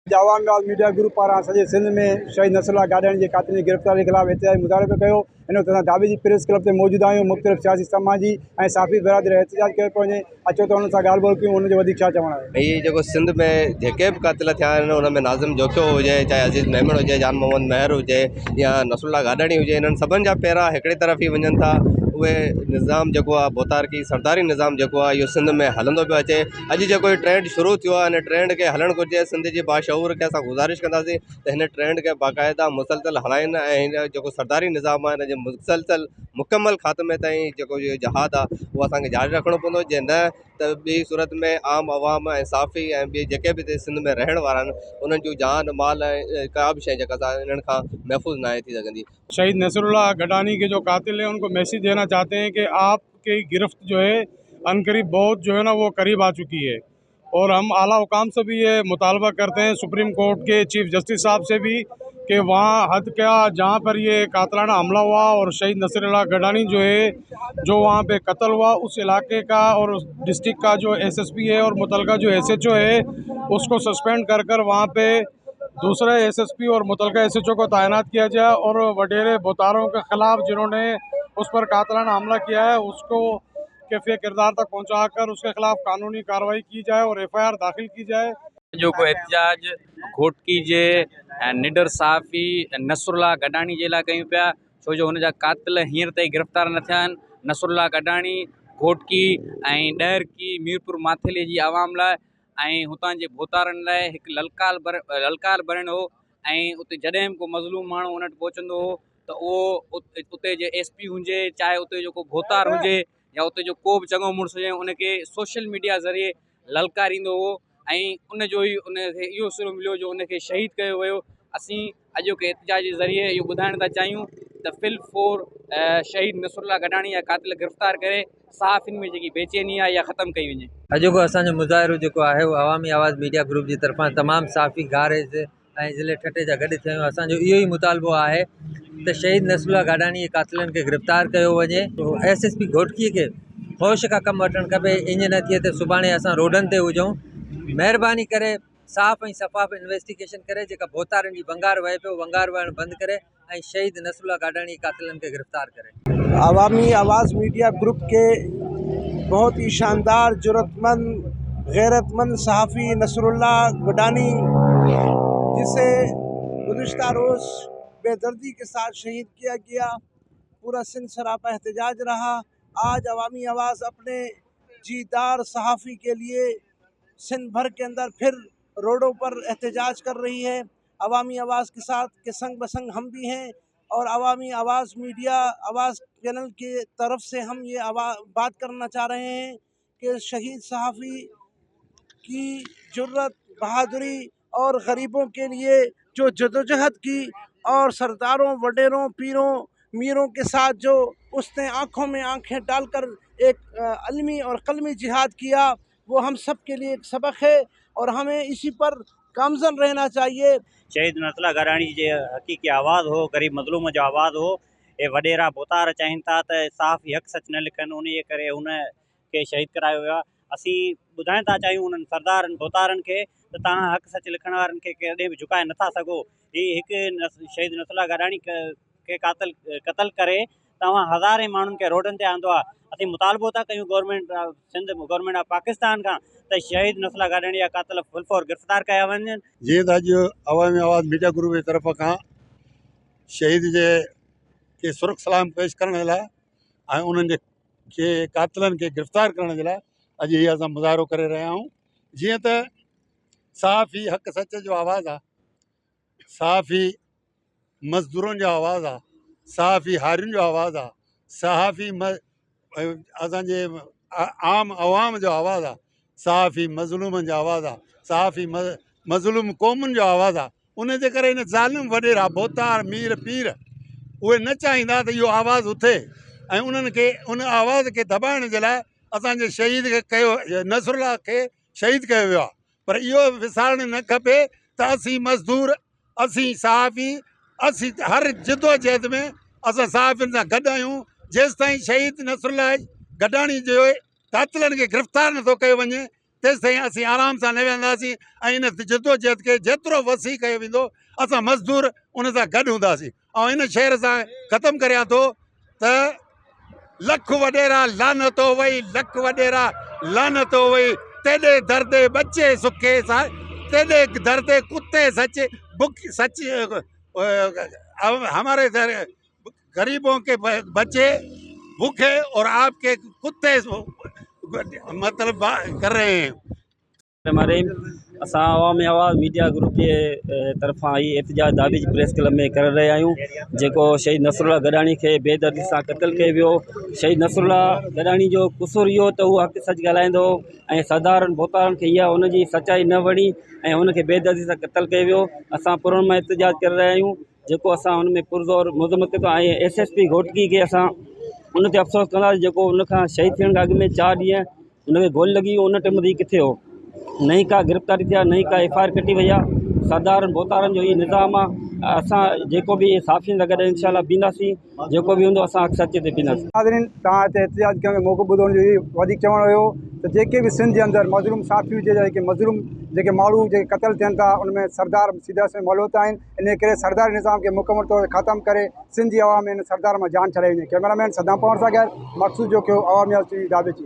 आवामी आवाज़ media group पारां सॼे सिंध में शहीद नसरुल्लाह गाॾाणी जे क़ातिल जी गिरफ़्तारी के ख़िलाफ़ एहतजाजी मुज़ाहिरो पियो कयो। इन वक़्तु असां धाबी जी प्रेस क्लब ते मौजूदु आहियूं। मुख़्तलिफ़ सियासी समाजी ऐं साफ़ी बिरादरी एहतजाज कयो पियो वञे। अचो त हुननि सां ॻाल्हि ॿोल कयूं, हुनजो वधीक छा चवणु आहे। भई जेको सिंध में जेके बि क़ातिल थिया आहिनि उन में नाज़िम जोखियो हुजे, चाहे अज़ीज़ मेमण हुजे, जान मोहम्मद महर हुजे या नसरुल्लाह गाॾाणी हुजे, इन्हनि सभिनि जा पेरा हिकिड़े तरफ़ ई वञनि था। उहे निज़ाम जेको आहे बोतारकी सरदारी निज़ाम जेको आहे इहो सिंध में हलंदो पियो अचे। अॼु जेको इहो ट्रेंड शुरू थियो आहे, हिन ट्रेंड खे हलणु घुरिजे। सिंध जी बाशऊर खे असां गुज़ारिश कंदासीं त हिन ट्रेंड खे बाक़ाइदा मुसलसल हलाइनि ऐं हिन जेको सरदारी निज़ाम आहे हिन जे मुसलसल मुकमल ख़ात्मे ताईं जेको इहो जहाद आहे उहो असांखे जारी रखिणो पवंदो। जे न त ॿी सूरत में आम आवाम ऐं साफ़ी ऐं ॿी जेके बि हिते सिंध में रहण वारा आहिनि उन्हनि जूं जान माल ऐं का बि शइ जेका इन्हनि खां महफ़ूज़ न आहे थी सघंदी। शहीद नसरुल्लाह गडानी के जो कातिल हैं उनको मैसेज देना चाहते हैं कि आपकी गिरफ्त जो है अनकरीब बहुत जो है ना वो करीब आ चुकी है। और हम आला हुकाम से भी ये मुतालबा करते हैं, सुप्रीम कोर्ट के चीफ जस्टिस साहब से भी, कि वहाँ हद क्या जहाँ पर ये कातलाना हमला हुआ और शहीद नसरुल्लाह गडानी जो है जो वहाँ पे कत्ल हुआ उस इलाके का और उस डिस्ट्रिक्ट का जो एसएसपी है और मुतलका जो एसएचओ है उसको सस्पेंड कर वहाँ पे दूसरे एसएसपी और मुतलका एसएचओ को तैनात किया जाए और वडेरे बोतारों के खिलाफ जिन्होंने उस पर कातलाना हमला किया है उसको कैफियत किरदार तक पहुँचाकर उसके खिलाफ कानूनी कार्रवाई की जाए और एफआईआर दाखिल की जाए। जो को एहतजाज घोटकी जे निडर साफ़ी नसरुल्लाह गडानी जे लाइ कयूं पिया, छो जो हुन जा कातिल हींअर ताईं गिरफ़्तार न थिया आहिनि। नसरुल्लाह गडानी घोटकी ऐं ॾहरकी मीरपुर माथेले जी आवाम लाइ ऐं हुतां जे भोतारनि लाइ हिकु ललकार बणियल हो। ऐं उते जॾहिं बि को मज़लूम माण्हू उन वटि पहुचंदो हो त उहो उते जे एसपी हुजे, चाहे उते जो को भोतार हुजे या उते जो को बि चङो मुड़ुसु हुजे, उनखे सोशल मीडिया ज़रिए ललकारींदो हो ऐं उनजो ई उनखे इहो सिरो मिलियो जो उनखे शहीद कयो वियो। असीं अॼोके एहतजाज जे ज़रिए इहो ॿुधाइण था चाहियूं त फिल फोर शहीद नसरुल्लाह गडानी जा कातिल गिरफ़्तार करे साफ़ इन में जेकी बेचैनी आहे इहा ख़तमु कई वञे। अॼोको असांजो मुज़ाहिरो जेको आहे उहो अवामी आवाज़ मीडिया ग्रुप जी तरफ़ां तमामु साफ़ी गारेज़ ऐं ज़िले ठटे जा गॾु थिया आहियूं। असांजो इहो ई मुतालबो आहे त शहीद नसरुल्लाह गाडानी जे कातिलनि खे गिरफ़्तार कयो वञे। एसएसपी घोटकीअ खे होश खां कमु वठणु खपे। ईअं न थिए त सुभाणे असां रोडनि ते हुजूं। महिरबानी करे साफ़ ऐं शफ़ाफ़ इन्वेस्टिगेशन करे जेका भोतारनि जी भंगार वहे पियो भंगार वहणु बंदि करे ऐं शहीद नसरुल्लाह गाडानी कातिलनि खे गिरफ़्तार करे। अवामी आवाज़ मीडिया ग्रुप के बहुत ही शानदार जुर्रतमंद गैरतमंद सहाफ़ी नसरुल्लाह गडानी, जिसे गुज़िश्ता रोज़ बेदर्दी के साथ शहीद किया गया, पूरा सिंध सरापा एहतजाज रहा। आज अवामी आवाज़ अपने जीदार सहाफ़ी के लिए सिंध भर के अंदर फिर रोडों पर एहतजाज कर रही है। अवामी आवाज़ के साथ के संग बसंग हम भी हैं और अवामी आवाज़ मीडिया आवाज़ चैनल के तरफ से हम ये बात करना चाह रहे हैं कि शहीद सहाफ़ी की जुर्रत, बहादुरी और गरीबों के लिए जो जदोजहद की और सरदारों, वडेरों, पीरों, मीरों के साथ जो उसने आँखों में आँखें डालकर एक अलमी और कलमी जिहाद किया, वो हम सब के लिए एक सबक है और हमें इसी पर गामज़न रहना चाहिए। शहीद नसरुल्लाह गडानी जे हक़ीक़ी आवाज़ हो, गरीब मज़लूम जो आवाज़ हो। ये वडेरा बोतार चाहिनि था त साफ़ हक़ सच न लिखनि, उन करे उन खे शहीद करायो वियो आहे। असीं ॿुधाइण था चाहियूं उन्हनि सरदारनि बोतारनि खे त तव्हां हक़ सच लिखण वारनि खे कॾहिं बि झुकाए नथा सघो। हीअ हिकु शहीद नसरुल्लाह गडानी खे क़तल करे तव्हां हज़ारे माण्हुनि खे रोडनि ते आंदो आहे। असीं मुतालबो था कयूं government Sindh government of Pakistan खां त शहीद नसरुल्लाह गडानी जा कातिल फुलफोर गिरफ़्तार कया वञनि। जीअं त अॼु अवामी आवाज़ मीडिया ग्रुप जी तरफ़ खां शहीद जे खे सुरख सलाम पेश करण जे लाइ ऐं उन्हनि जे कातिलनि खे गिरफ़्तार करण जे लाइ अॼु हीअ असां मुज़ाहिरो करे रहिया आहियूं। जीअं त साफ़ ई हक़ सच जो आवाज़ आहे, साफ़ ई मज़दूरनि जो आवाज़ आहे, साफ़ ई हारियुनि जो आवाज़ आहे, साफ़ ई असांजे आम अवाम जो आवाज़ आहे, साफ़ ई मज़लूमनि जो आवाज़ आहे, साफ़ ई मज़लूम क़ौमुनि जो आवाज़ आहे। उन जे करे इन ज़ालिम वॾेरा बोतार मीर पीर उहे न चाहींदा त इहो आवाज़ उथे ऐं उन्हनि खे उन आवाज़ खे दॿाइण जे लाइ असांजे शहीद खे कयो, नसरुल्लाह खे शहीद कयो वियो आहे। पर इहो विसारणु न खपे त असीं मज़दूर, असीं सहाफ़ी, असीं हर जिदोजहद में असां सहाफ़ियुनि सां गॾु आहियूं। जेसि ताईं शहीद नसरुल्लाह गडानी जो कातिलनि खे गिरफ़्तार नथो कयो वञे तेसिताईं असीं आराम सां न वेहंदासीं ऐं इन जदोजहद खे जेतिरो वसी कयो वेंदो असां मज़दूर उन सां गॾु हूंदासीं। ऐं इन शहर सां ख़तमु करियां थो त लख वॾेरा लानतो वई, लख वॾेरा लानतो वई, तेॾे दर्दे बचे सुखे सा, तेॾे दर्दे कुत्ते सच बुक सच हमारे गरीबों के बच्चे भूखे और आपके कुत्ते मतलब कर रहे हैं। हमारे असां अवामी आवाज़ मीडिया ग्रुप के तरफ़ां ही एहतजाज दाबिज प्रेस क्लब में कर रहे आहियूं। जेको शहीद नसरुल्ला गडानी के बेदर्दी सां क़त्ल कयो वियो। शहीद नसरुल्ला गडानी जो कुसूर इहो त उहो हक़ सच ॻाल्हाईंदो ऐं सरदारनि बोतारनि खे इहा उनजी सचाई न वणी ऐं उनखे बेदर्दी सां क़त्ल कयो वियो। असां पुरन मां एहतजाज कर रहिया आहियूं, जेको असां हुन में पुरज़ोर मुज़म्मत कयो ऐं SSP घोटकी खे असां उन ते अफ़सोस कंदासीं जेको उनखां शहीद थियण खां अॻु में 4 ॾींहं उनखे गोली लॻी, उन टाइम ते किथे हो, नई का गिरफ़्तारी थिया, नई का FIR कटी वई आहे। सरदारनि बोतारनि जो इहो निज़ाम आहे। असां जेको बि साफ़ियुनि सां गॾु इंशाअल्लाह बीहंदासीं, जेको बि हूंदो असां हक़ सच ते बीहंदासीं। नाज़रीन, तव्हां हिते एहतजाज करण जो मौक़ो ॿुधो जो वधीक चवणो हुयो त जेके बि सिंध जे अंदरि मज़लूम साथी हुजे, जेके मज़लूम जेके माण्हू जेके क़त्ल थियनि था, उनमें सरदार सीधा में मौलूत आहिनि। इन करे सरदारी निज़ाम खे मुकमल तौर ते ख़तमु करे सिंध जी आवाम इन सरदार मां जान छॾाई वञे। कैमरामैन सदाम पवार सां गॾु मक़सूद जो अवामी दाबिजी।